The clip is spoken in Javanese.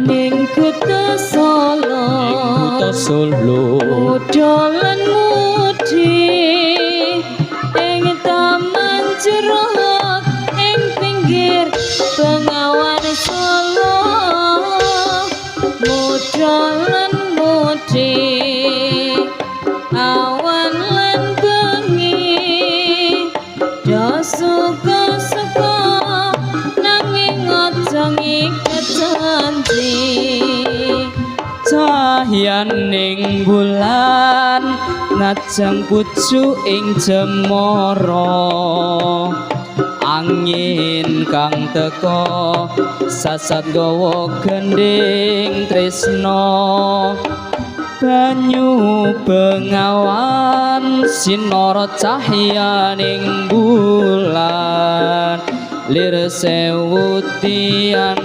ning kutha Solo dolan mudi ing taman jeruk ing pinggir Bengawan Solo dolan mudi awan lan bengi do suka-suka nanging aja ngiket janji cahyaning bulan najang pucuk ing cemara angin kang teka sasat gawa gending tresna banyu bengawan sinara cahyaning bulan lir sewu tian